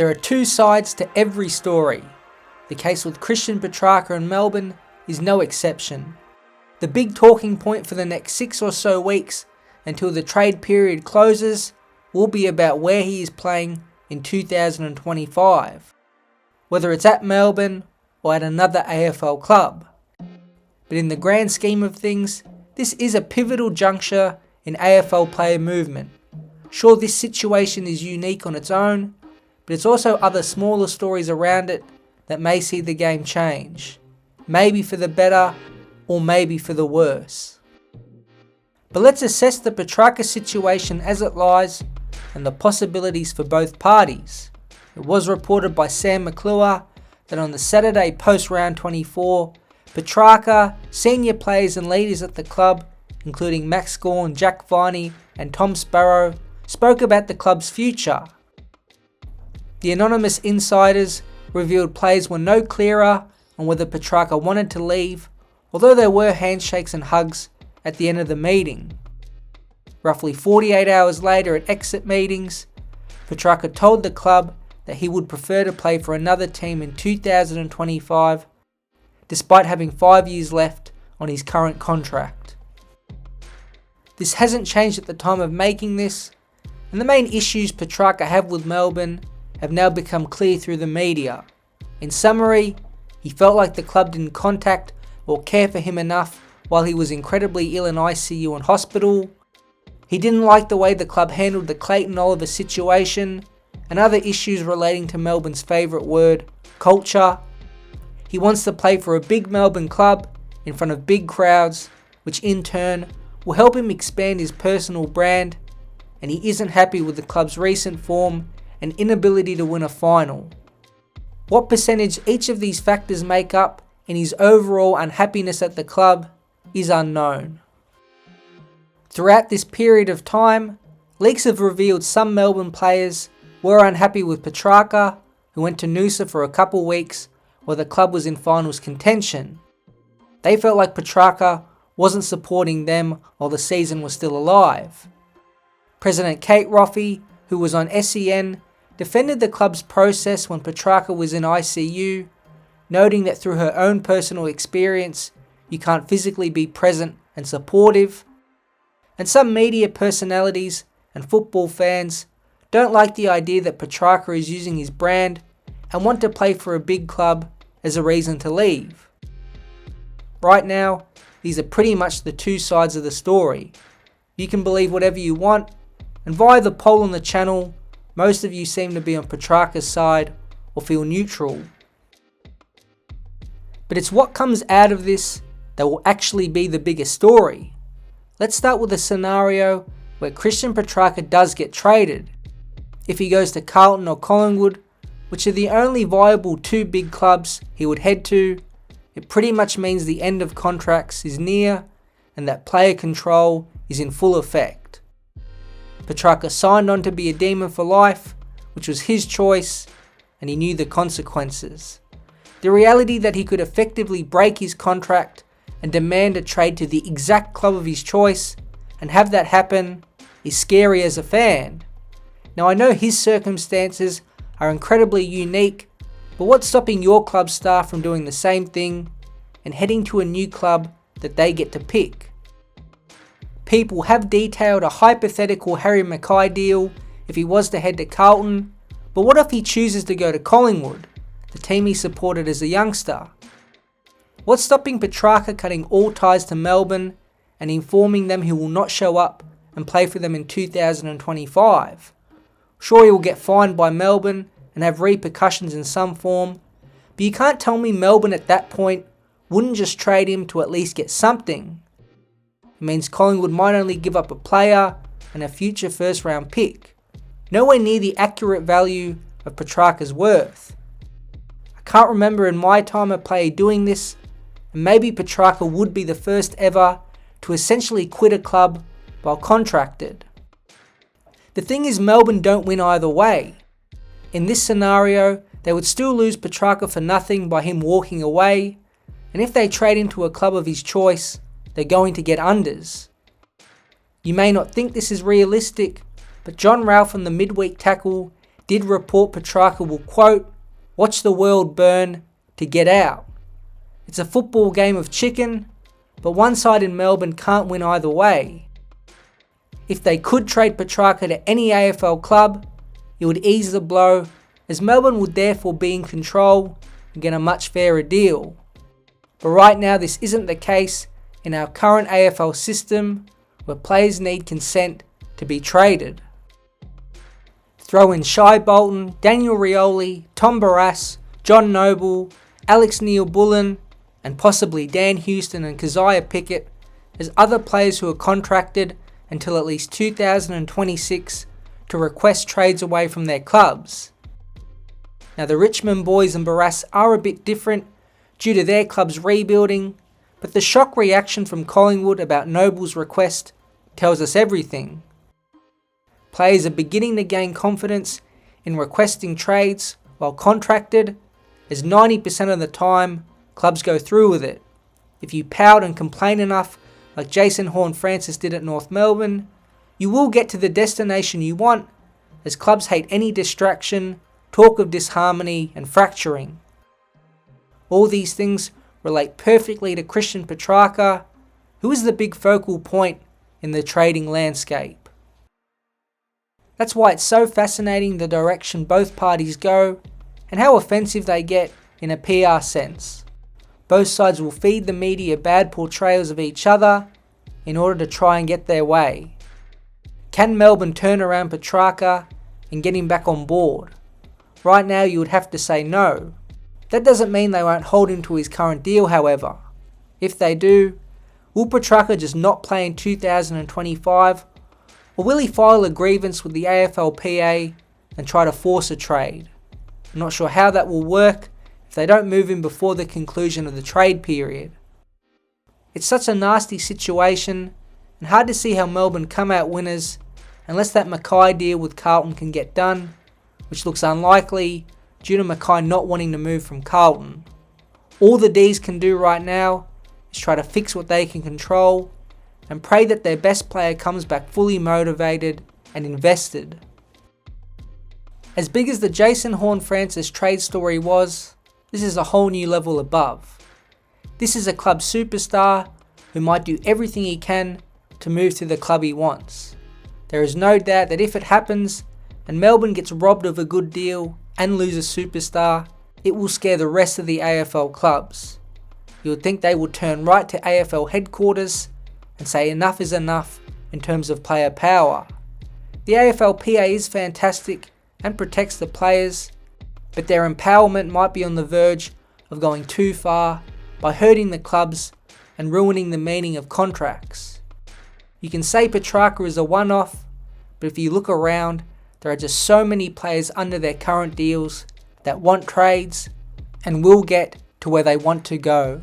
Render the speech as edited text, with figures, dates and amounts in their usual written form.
There are two sides to every story. The case with Christian Petracca and Melbourne is no exception. The big talking point for the next 6 or so weeks until the trade period closes will be about where he is playing in 2025, whether it's at Melbourne or at another AFL club. But in the grand scheme of things, this is a pivotal juncture in AFL player movement. Sure, this situation is unique on its own, but it's also other smaller stories around it that may see the game change. Maybe for the better, or maybe for the worse. But let's assess the Petracca situation as it lies and the possibilities for both parties. It was reported by Sam McClure that on the Saturday post round 24, Petracca, senior players and leaders at the club, including Max Gawn, Jack Viney and Tom Sparrow, spoke about the club's future. The anonymous insiders revealed players were no clearer on whether Petracca wanted to leave, although there were handshakes and hugs at the end of the meeting. Roughly 48 hours later at exit meetings, Petracca told the club that he would prefer to play for another team in 2025, despite having 5 years left on his current contract. This hasn't changed at the time of making this, and the main issues Petracca have with Melbourne have now become clear through the media. In summary, he felt like the club didn't contact or care for him enough while he was incredibly ill in ICU and hospital. He didn't like the way the club handled the Clayton Oliver situation and other issues relating to Melbourne's favourite word, culture. He wants to play for a big Melbourne club in front of big crowds, which in turn will help him expand his personal brand, and he isn't happy with the club's recent form and inability to win a final. What percentage each of these factors make up in his overall unhappiness at the club is unknown. Throughout this period of time, leaks have revealed some Melbourne players were unhappy with Petracca, who went to Noosa for a couple weeks while the club was in finals contention. They felt like Petracca wasn't supporting them while the season was still alive. President Kate Roffey, who was on SEN, defended the club's process when Petracca was in ICU, noting that through her own personal experience, you can't physically be present and supportive. And some media personalities and football fans don't like the idea that Petracca is using his brand and want to play for a big club as a reason to leave. Right now, these are pretty much the two sides of the story. You can believe whatever you want, and via the poll on the channel, most of you seem to be on Petracca's side or feel neutral. But it's what comes out of this that will actually be the biggest story. Let's start with a scenario where Christian Petracca does get traded. If he goes to Carlton or Collingwood, which are the only viable two big clubs he would head to, it pretty much means the end of contracts is near and that player control is in full effect. Petracca signed on to be a Demon for life, which was his choice, and he knew the consequences. The reality that he could effectively break his contract and demand a trade to the exact club of his choice and have that happen is scary as a fan. Now I know his circumstances are incredibly unique, but what's stopping your club staff from doing the same thing and heading to a new club that they get to pick? People have detailed a hypothetical Harry Mackay deal if he was to head to Carlton, but what if he chooses to go to Collingwood, the team he supported as a youngster? What's stopping Petracca cutting all ties to Melbourne and informing them he will not show up and play for them in 2025? Sure, he will get fined by Melbourne and have repercussions in some form, but you can't tell me Melbourne at that point wouldn't just trade him to at least get something. It means Collingwood might only give up a player and a future first round pick, nowhere near the accurate value of Petracca's worth. I can't remember in my time a player doing this, and maybe Petracca would be the first ever to essentially quit a club while contracted. The thing is, Melbourne don't win either way. In this scenario, they would still lose Petracca for nothing by him walking away, and if they trade him to a club of his choice, they're going to get unders. You may not think this is realistic, but John Ralph on the midweek tackle did report Petracca will, quote, "watch the world burn to get out." It's a football game of chicken, but one side in Melbourne can't win either way. If they could trade Petracca to any AFL club, it would ease the blow, as Melbourne would therefore be in control and get a much fairer deal. But right now this isn't the case in our current AFL system, where players need consent to be traded. Throw in Shai Bolton, Daniel Rioli, Tom Barrass, John Noble, Alex Neil-Bullen, and possibly Dan Houston and Keziah Pickett as other players who are contracted until at least 2026 to request trades away from their clubs. Now the Richmond boys and Barrass are a bit different due to their clubs rebuilding, but the shock reaction from Collingwood about Noble's request tells us everything. Players are beginning to gain confidence in requesting trades while contracted, as 90% of the time clubs go through with it. If you pout and complain enough like Jason Horne-Francis did at North Melbourne, you will get to the destination you want, as clubs hate any distraction, talk of disharmony and fracturing. All these things relate perfectly to Christian Petracca, who is the big focal point in the trading landscape. That's why it's so fascinating the direction both parties go and how offensive they get in a PR sense. Both sides will feed the media bad portrayals of each other in order to try and get their way. Can Melbourne turn around Petracca and get him back on board? Right now you would have to say no. That doesn't mean they won't hold him to his current deal, however. If they do, will Petracca just not play in 2025? Or will he file a grievance with the AFLPA and try to force a trade? I'm not sure how that will work if they don't move him before the conclusion of the trade period. It's such a nasty situation and hard to see how Melbourne come out winners unless that Mackay deal with Carlton can get done, which looks unlikely due to Mackay not wanting to move from Carlton. All the Ds can do right now is try to fix what they can control and pray that their best player comes back fully motivated and invested. As big as the Jason Horne-Francis trade story was, this is a whole new level above. This is a club superstar who might do everything he can to move to the club he wants. There is no doubt that if it happens and Melbourne gets robbed of a good deal and lose a superstar, it will scare the rest of the AFL clubs. You would think they would turn right to AFL headquarters and say enough is enough in terms of player power. The AFLPA is fantastic and protects the players, but their empowerment might be on the verge of going too far by hurting the clubs and ruining the meaning of contracts. You can say Petracca is a one-off, but if you look around, there are just so many players under their current deals that want trades and will get to where they want to go.